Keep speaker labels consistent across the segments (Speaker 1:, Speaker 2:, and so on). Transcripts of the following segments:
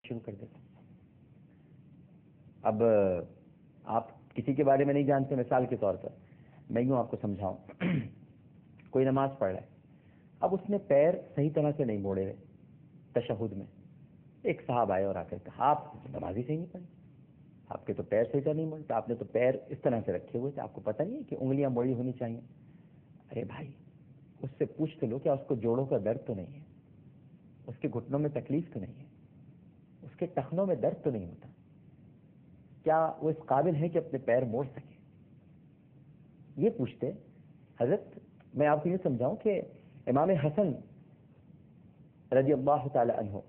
Speaker 1: شروع کر دیتا ہوں. اب آپ کسی کے بارے میں نہیں جانتے، مثال کے طور پر میں یوں آپ کو سمجھاؤں. کوئی نماز پڑھ رہا ہے، اب اس نے پیر صحیح طرح سے نہیں موڑے ہوئے تشہد میں. ایک صاحب آئے اور آ کر کہا آپ نماز ہی صحیح نہیں پڑھی، آپ کے تو پیر صحیح طرح نہیں موڑے، آپ نے تو پیر اس طرح سے رکھے ہوئے تھے، آپ کو پتہ نہیں ہے کہ انگلیاں موڑی ہونی چاہیے. ارے بھائی اس سے پوچھ تو لو کیا اس کو جوڑوں کا درد تو نہیں ہے، اس کے گھٹنوں میں تکلیف تو نہیں ہے، اس کے ٹخنوں میں درد تو نہیں ہوتا، کیا وہ اس قابل ہے کہ اپنے پیر موڑ سکے؟ یہ پوچھتے. حضرت میں آپ کو یہ سمجھاؤں کہ امام حسن رضی اللہ تعالی عنہ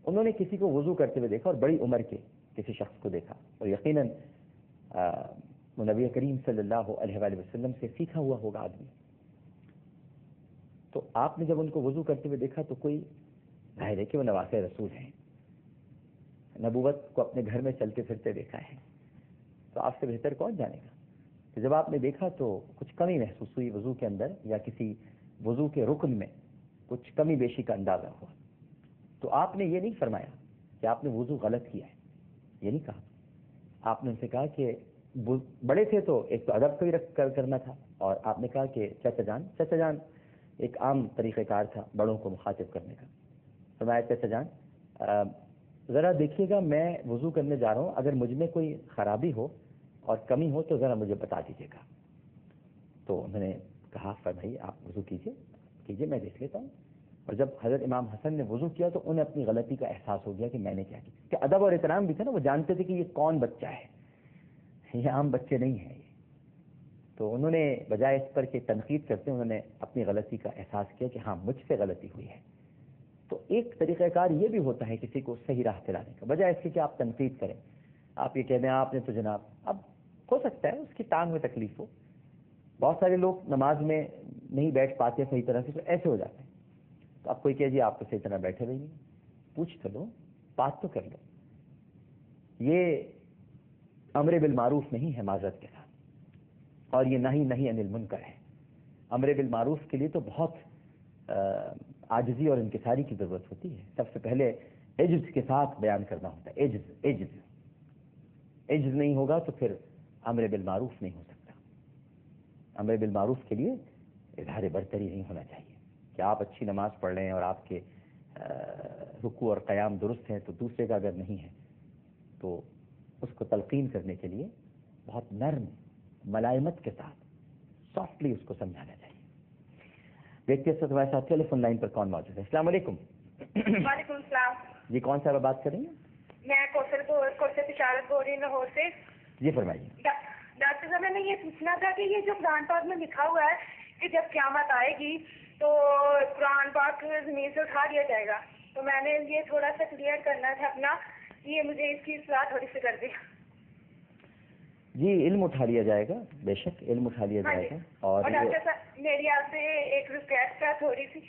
Speaker 1: انہوں نے کسی کو وضو کرتے ہوئے دیکھا، اور بڑی عمر کے کسی شخص کو دیکھا، اور یقیناً وہ نبی کریم صلی اللہ علیہ وآلہ وسلم سے سیکھا ہوا ہوگا آدمی. تو آپ نے جب ان کو وضو کرتے ہوئے دیکھا تو کوئی ظاہر ہے کہ وہ نواسہ رسول ہیں، نبوت کو اپنے گھر میں چلتے پھرتے دیکھا ہے، تو آپ سے بہتر کون جانے گا. تو جب آپ نے دیکھا تو کچھ کمی محسوس ہوئی وضو کے اندر، یا کسی وضو کے رکن میں کچھ کمی بیشی کا اندازہ ہوا. تو آپ نے یہ نہیں فرمایا کہ آپ نے وضو غلط کیا ہے، یہ نہیں کہا. آپ نے ان سے کہا کہ بڑے تھے تو ایک تو ادب کو ہی رکھ کر کرنا تھا، اور آپ نے کہا کہ چچا جان ایک عام طریقہ کار تھا بڑوں کو مخاطب کرنے کا. فرمایا چچا جان ذرا دیکھیے گا میں وضو کرنے جا رہا ہوں، اگر مجھ میں کوئی خرابی ہو اور کمی ہو تو ذرا مجھے بتا دیجیے گا. تو انہوں نے کہا بھائی آپ وضو کیجیے میں دیکھ لیتا ہوں. اور جب حضرت امام حسن نے وضو کیا تو انہیں اپنی غلطی کا احساس ہو گیا کہ میں نے کیا کیا. کہ ادب اور احترام بھی تھا نا، وہ جانتے تھے کہ یہ کون بچہ ہے، یہ عام بچے نہیں ہیں. تو انہوں نے بجائے اس پر کہ تنقید کرتے انہوں نے اپنی غلطی کا احساس کیا کہ ہاں مجھ سے غلطی ہوئی ہے. تو ایک طریقہ کار یہ بھی ہوتا ہے کسی کو صحیح راہ دلانے کا، بجائے اس کے کہ آپ تنقید کریں. آپ یہ کہہ دیں آپ نے تو جناب، اب ہو سکتا ہے اس کی ٹانگ میں تکلیف ہو، بہت سارے لوگ نماز میں نہیں بیٹھ پاتے صحیح طرح سے، تو ایسے ہو جاتے ہیں. تو آپ کوئی کہ جی آپ تو صحیح طرح بیٹھے ہوئے نہیں، پوچھ تو لو، بات تو کر لو. یہ امر بالمعروف نہیں ہے معذرت کے ساتھ، اور یہ نہی عن المنکر ہے. امر بالمعروف کے لیے تو بہت عاجزی اور انکساری کی ضرورت ہوتی ہے. سب سے پہلے عجز کے ساتھ بیان کرنا ہوتا ہے. عجز نہیں ہوگا تو پھر امر بالمعروف نہیں ہو سکتا. امر بالمعروف کے لیے اظہار برتری نہیں ہونا چاہیے کہ آپ اچھی نماز پڑھ رہے ہیں اور آپ کے رکوع اور قیام درست ہیں تو دوسرے کا اگر نہیں ہے تو اس کو تلقین کرنے کے لیے بہت نرم ملائمت کے ساتھ سافٹلی اس کو سمجھانا چاہیے. دیکھتے ہیں ہمارے ساتھ ٹیلی فون لائن پر کون موجود ہے. السلام علیکم.
Speaker 2: وعلیکم السلام.
Speaker 1: جی کون صاحب بات کر رہی ہیں؟
Speaker 2: میں کوثر بشارت بول رہی ہوں لاہور سے.
Speaker 1: جی فرمائیے.
Speaker 2: ڈاکٹر صاحب میں نے یہ پوچھنا تھا کہ یہ جو قرآن پاک میں لکھا ہوا ہے کہ جب قیامت آئے گی تو قرآن پاک زمین سے اٹھا دیا جائے گا، تو میں نے یہ تھوڑا سا کلیئر کرنا تھا اپنا، یہ مجھے اس کی اصلاح تھوڑی سی کر دیں.
Speaker 1: جی علم اٹھا لیا جائے گا، بے شک علم اٹھا لیا جائے گا. اور
Speaker 2: ڈاکٹر صاحب میری آپ سے ایک ریکویسٹ ہے تھوڑی سی.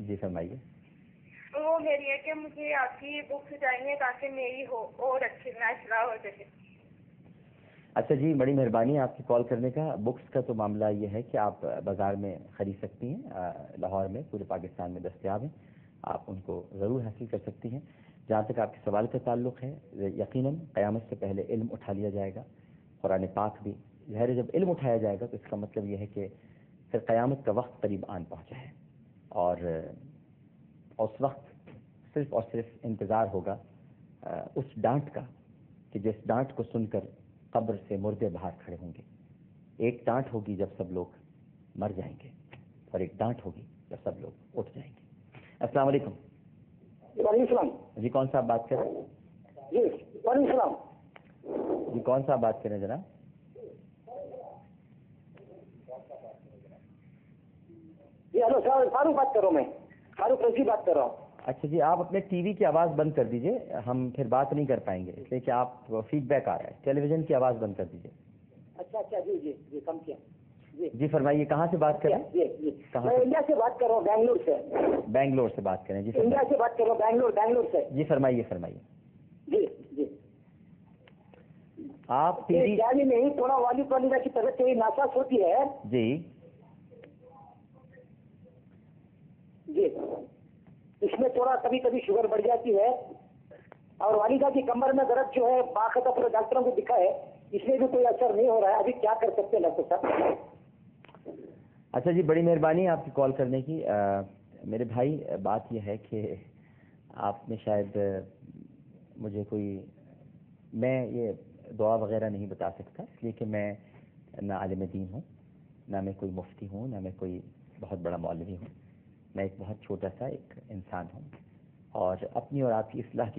Speaker 1: جی فرمائیے.
Speaker 2: وہ میری ہے کہ مجھے آپ کی بکس چاہیے تاکہ میری ہو اور اچھی اصلاح ہو سکے.
Speaker 1: اچھا جی بڑی مہربانی آپ کی کال کرنے کا. بکس کا تو معاملہ یہ ہے کہ آپ بازار میں خرید سکتی ہیں، لاہور میں پورے پاکستان میں دستیاب ہیں، آپ ان کو ضرور حاصل کر سکتی ہیں. جہاں تک آپ کے سوال کا تعلق ہے، یقیناً قیامت سے پہلے علم اٹھا لیا جائے گا. قرآن پاک بھی ظاہر جب علم اٹھایا جائے گا تو اس کا مطلب یہ ہے کہ پھر قیامت کا وقت قریب آن پہنچا ہے، اور اس وقت صرف اور صرف انتظار ہوگا اس ڈانٹ کا کہ جس ڈانٹ کو سن کر قبر سے مردے باہر کھڑے ہوں گے. ایک ڈانٹ ہوگی جب سب لوگ مر جائیں گے، اور ایک ڈانٹ ہوگی جب سب لوگ اٹھ جائیں گے. السلام علیکم.
Speaker 3: وعلیکم السلام.
Speaker 1: جی کون صاحب بات کر رہے ہیں؟
Speaker 3: جی وعلیکم السلام.
Speaker 1: جی کون صاحب بات کر رہے ہیں جناب؟
Speaker 3: جی ہلو سر، فاروق بات کر رہا ہوں، میں فاروق رشید بات کر رہا ہوں.
Speaker 1: اچھا جی آپ اپنے ٹی وی کی آواز بند کر دیجئے، ہم پھر بات نہیں کر پائیں گے اس لیے کہ آپ فیڈ بیک آ رہا ہے. ٹیلی ویژن کی آواز بند کر دیجئے.
Speaker 3: اچھا جی جی جی کم کیا.
Speaker 1: جی فرمائیے کہاں سے بات کر رہے ہیں؟
Speaker 3: جی میں انڈیا سے بات کر رہا ہوں، بنگلور سے.
Speaker 1: بنگلور سے بات کریں. جی
Speaker 3: انڈیا سے بات کر رہا ہوں، بنگلور سے.
Speaker 1: جی فرمائیے.
Speaker 3: جی جی
Speaker 1: آپ ٹی وی
Speaker 3: جانے نہیں تھوڑا والدہ کی طبیعت تھوڑی ناساز ہوتی ہے.
Speaker 1: جی
Speaker 3: جی اس میں تھوڑا کبھی کبھی شوگر بڑھ جاتی ہے. اور والدہ کی کمر میں درد جو ہے باقاعدہ پورے ڈاکٹروں کو دکھا ہے, اس میں بھی کوئی اثر نہیں ہو رہا ہے. ابھی کیا کر سکتے ہیں ڈاکٹر صاحب؟
Speaker 1: اچھا جی, بڑی مہربانی آپ کی کال کرنے کی. میرے بھائی, بات یہ ہے کہ آپ نے شاید مجھے میں یہ دعا وغیرہ نہیں بتا سکتا, اس لیے کہ میں نہ عالم دین ہوں, نہ میں کوئی مفتی ہوں, نہ میں کوئی بہت بڑا مولوی ہوں. میں ایک بہت چھوٹا سا ایک انسان ہوں, اور اپنی اور آپ کی اصلاح کی